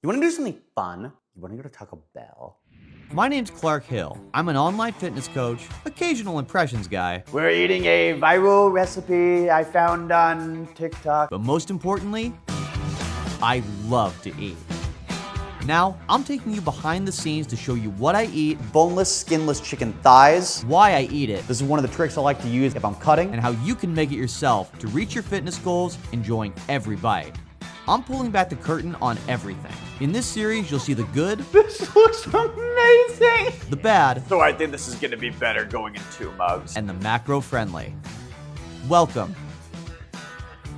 You want to do something fun? You want to go to Taco Bell? My name's Clark Hill. I'm an online fitness coach, occasional impressions guy, We're eating a viral recipe I found on TikTok. but most importantly, I love to eat. Now, I'm taking you behind the scenes to show you what I eat, Boneless, skinless chicken thighs. why I eat it, This is one of the tricks I like to use if I'm cutting. and how you can make it yourself to reach your fitness goals, enjoying every bite. I'm pulling back the curtain on everything. In this series, you'll see the good, This looks amazing! the bad, So I think this is gonna be better going in 2 mugs. and the macro-friendly. Welcome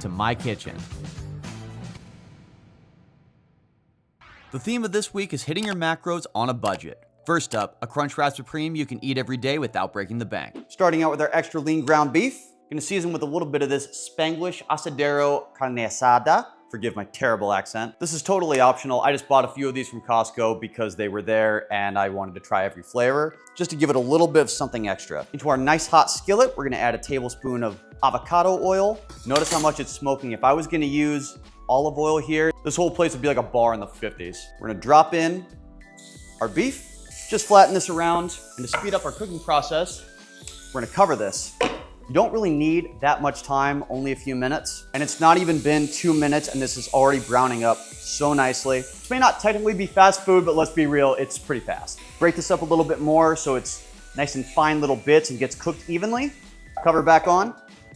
to my kitchen. The theme of this week is hitting your macros on a budget. First up, a Crunchwrap Supreme you can eat every day without breaking the bank. Starting out with our extra lean ground beef. Gonna season with a little bit of this Spanglish Asadero Carne Asada. Forgive my terrible accent. This is totally optional. I just bought a few of these from Costco because they were there and I wanted to try every flavor, just to give it a little bit of something extra. Into our nice hot skillet, we're gonna add a tablespoon of avocado oil. Notice how much it's smoking. If I was gonna use olive oil here, this whole place would be like a bar in the 50s. We're gonna drop in our beef, just flatten this around, and to speed up our cooking process, we're gonna cover this. You don't really need that much time, only a few minutes. And it's not even been 2 minutes and this is already browning up so nicely. This may not technically be fast food, but let's be real, it's pretty fast. Break this up a little bit more so it's nice and fine little bits and gets cooked evenly. Cover back on.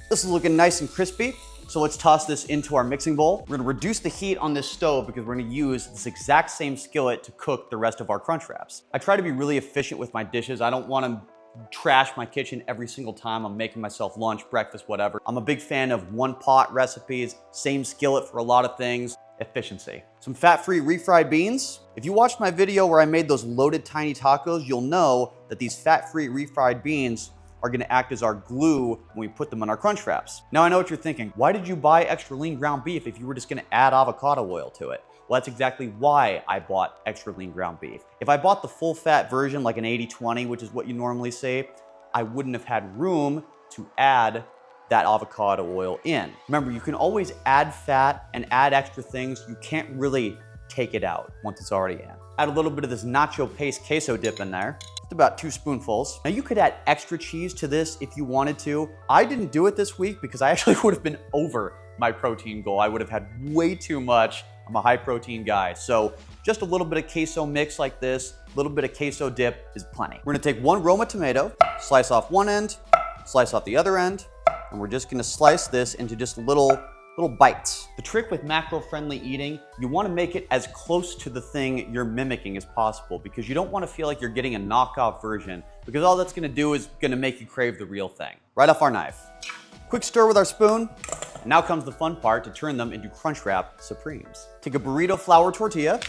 This is looking nice and crispy. So let's toss this into our mixing bowl. We're gonna reduce the heat on this stove because we're gonna use this exact same skillet to cook the rest of our crunch wraps. I try to be really efficient with my dishes. I don't wanna trash my kitchen every single time I'm making myself lunch, breakfast, whatever. I'm a big fan of one pot recipes, same skillet for a lot of things, efficiency. Some fat-free refried beans. If you watched my video where I made those loaded tiny tacos, you'll know that these fat-free refried beans are gonna act as our glue when we put them in our crunch wraps. Now I know what you're thinking, why did you buy extra lean ground beef if you were just gonna add avocado oil to it? Well, that's exactly why I bought extra lean ground beef. If I bought the full fat version, like an 80-20, which is what you normally say, I wouldn't have had room to add that avocado oil in. Remember, you can always add fat and add extra things. You can't really take it out once it's already in. Add a little bit of this nacho paste queso dip in there. Just about 2 spoonfuls. Now you could add extra cheese to this if you wanted to. I didn't do it this week because I actually would have been over my protein goal. I would have had way too much. I'm a high protein guy. So just a little bit of queso mix like this, a little bit of queso dip is plenty. We're gonna take 1 Roma tomato, slice off one end, slice off the other end, and we're just gonna slice this into just little bites. The trick with macro-friendly eating, you wanna make it as close to the thing you're mimicking as possible because you don't wanna feel like you're getting a knockoff version because all that's gonna do is gonna make you crave the real thing. Right off our knife. Quick stir with our spoon. Now comes the fun part to turn them into Crunchwrap Supremes. Take a burrito flour tortilla.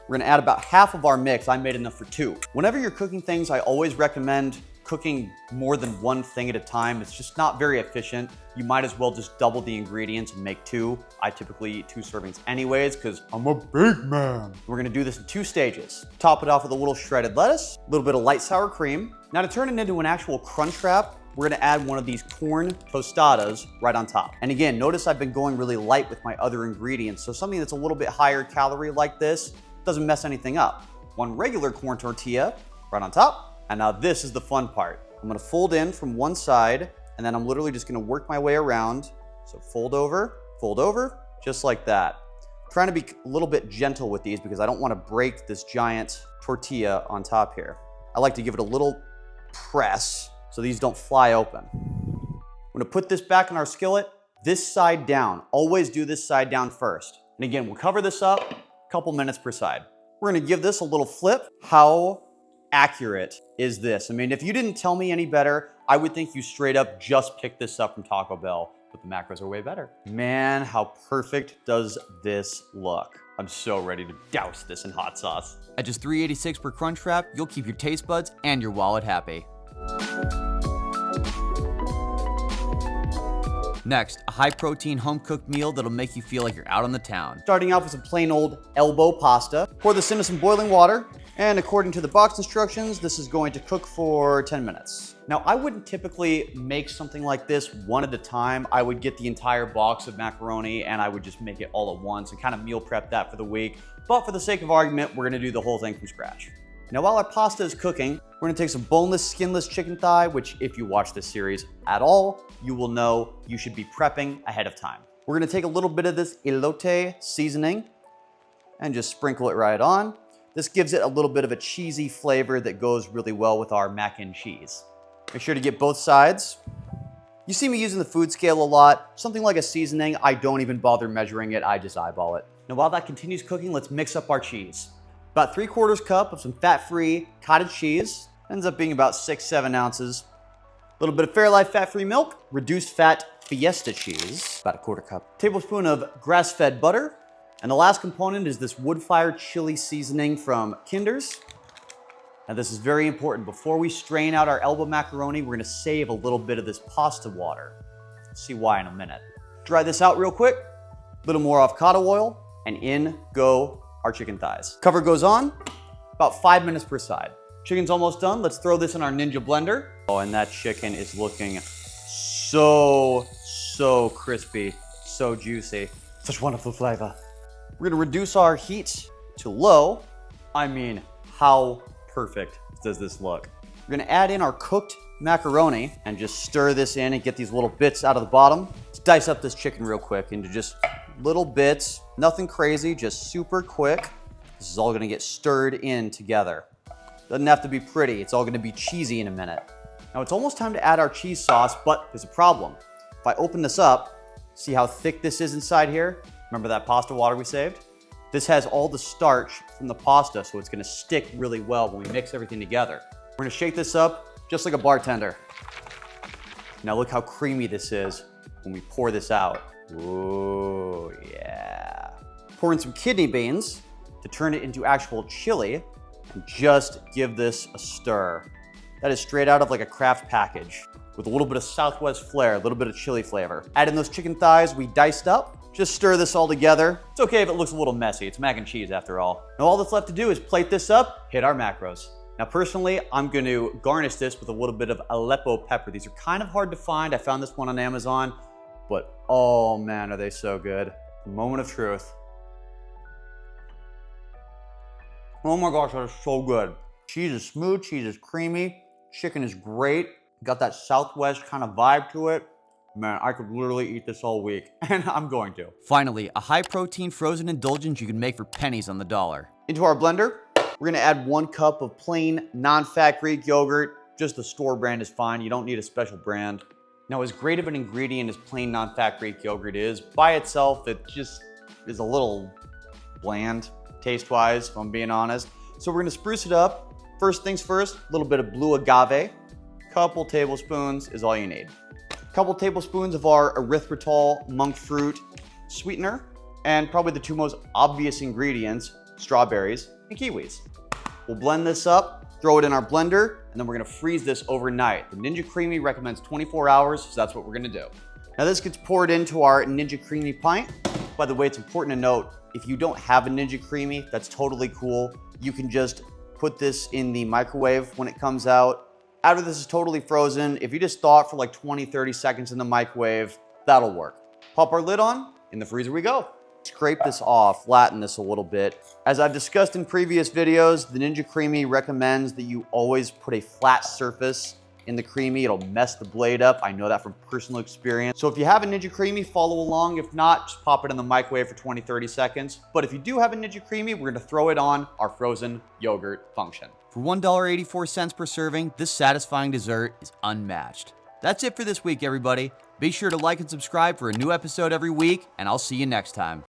We're gonna add about half of our mix. I made enough for 2. Whenever you're cooking things, I always recommend cooking more than one thing at a time. It's just not very efficient. You might as well just double the ingredients and make 2. I typically eat 2 servings anyways because I'm a big man. We're gonna do this in 2 stages. Top it off with a little shredded lettuce, a little bit of light sour cream. Now to turn it into an actual crunch wrap, we're gonna add one of these corn tostadas right on top. And again, notice I've been going really light with my other ingredients. So something that's a little bit higher calorie like this doesn't mess anything up. 1 regular corn tortilla right on top. And now this is the fun part. I'm gonna fold in from one side and then I'm literally just gonna work my way around. So fold over, just like that. I'm trying to be a little bit gentle with these because I don't wanna break this giant tortilla on top here. I like to give it a little press so these don't fly open. I'm gonna put this back in our skillet, this side down. Always do this side down first. And again, we'll cover this up, a couple minutes per side. We're gonna give this a little flip. How accurate is this? I mean, if you didn't tell me any better, I would think you straight up just picked this up from Taco Bell, but the macros are way better. Man, how perfect does this look? I'm so ready to douse this in hot sauce. At just $3.86 per crunch wrap, you'll keep your taste buds and your wallet happy. Next, a high-protein home-cooked meal that'll make you feel like you're out on the town. Starting off with some plain old elbow pasta. Pour this into some boiling water. And according to the box instructions, this is going to cook for 10 minutes. Now, I wouldn't typically make something like this one at a time. I would get the entire box of macaroni and I would just make it all at once and kind of meal prep that for the week. But for the sake of argument, we're gonna do the whole thing from scratch. Now, while our pasta is cooking, we're gonna take some boneless, skinless chicken thigh, which if you watch this series at all, you will know you should be prepping ahead of time. We're gonna take a little bit of this elote seasoning and just sprinkle it right on. This gives it a little bit of a cheesy flavor that goes really well with our mac and cheese. Make sure to get both sides. You see me using the food scale a lot. Something like a seasoning, I don't even bother measuring it, I just eyeball it. Now while that continues cooking, let's mix up our cheese. About 3/4 cup of some fat-free cottage cheese. Ends up being about 6-7 ounces. A little bit of Fairlife fat-free milk, reduced fat Fiesta cheese, about 1/4 cup. Tablespoon of grass-fed butter. And the last component is this wood-fired chili seasoning from Kinder's. Now this is very important. Before we strain out our elbow macaroni, we're gonna save a little bit of this pasta water. See why in a minute. Dry this out real quick. A little more avocado oil, and in go our chicken thighs. Cover goes on, about 5 minutes per side. Chicken's almost done. Let's throw this in our Ninja blender. Oh, and that chicken is looking so crispy, so juicy. Such wonderful flavor. We're gonna reduce our heat to low. I mean, how perfect does this look? We're gonna add in our cooked macaroni and just stir this in and get these little bits out of the bottom. Let's dice up this chicken real quick into just little bits, nothing crazy, just super quick. This is all gonna get stirred in together. Doesn't have to be pretty, it's all gonna be cheesy in a minute. Now it's almost time to add our cheese sauce, but there's a problem. If I open this up, see how thick this is inside here? Remember that pasta water we saved? This has all the starch from the pasta, so it's gonna stick really well when we mix everything together. We're gonna shake this up just like a bartender. Now look how creamy this is when we pour this out. Ooh, yeah. Pour in some kidney beans to turn it into actual chili and just give this a stir. That is straight out of like a Kraft package with a little bit of Southwest flair, a little bit of chili flavor. Add in those chicken thighs we diced up. Just stir this all together. It's okay if it looks a little messy. It's mac and cheese after all. Now all that's left to do is plate this up, hit our macros. Now personally, I'm going to garnish this with a little bit of Aleppo pepper. These are kind of hard to find. I found this one on Amazon, but oh man, are they so good. Moment of truth. Oh my gosh, that is so good. Cheese is smooth, cheese is creamy, chicken is great. Got that Southwest kind of vibe to it. Man, I could literally eat this all week, and I'm going to. Finally, a high-protein frozen indulgence you can make for pennies on the dollar. Into our blender, we're gonna add 1 cup of plain, non-fat Greek yogurt. Just the store brand is fine. You don't need a special brand. Now, as great of an ingredient as plain, non-fat Greek yogurt is, by itself, it just is a little bland, taste-wise, if I'm being honest. So we're gonna spruce it up. First things first, a little bit of blue agave. Couple tablespoons is all you need. Couple tablespoons of our erythritol monk fruit sweetener, and probably the 2 most obvious ingredients, strawberries and kiwis. We'll blend this up, throw it in our blender, and then we're gonna freeze this overnight. The Ninja Creamy recommends 24 hours, so that's what we're gonna do. Now this gets poured into our Ninja Creamy pint. By the way, it's important to note, if you don't have a Ninja Creamy, that's totally cool. You can just put this in the microwave when it comes out. After this is totally frozen, if you just thaw it for like 20-30 seconds in the microwave, that'll work. Pop our lid on, in the freezer we go. Scrape this off, flatten this a little bit. As I've discussed in previous videos, the Ninja Creamy recommends that you always put a flat surface in the Creamy. It'll mess the blade up. I know that from personal experience. So if you have a Ninja Creamy, follow along. If not, just pop it in the microwave for 20-30 seconds. But if you do have a Ninja Creamy, we're gonna throw it on our frozen yogurt function. For $1.84 per serving, this satisfying dessert is unmatched. That's it for this week, everybody. Be sure to like and subscribe for a new episode every week, and I'll see you next time.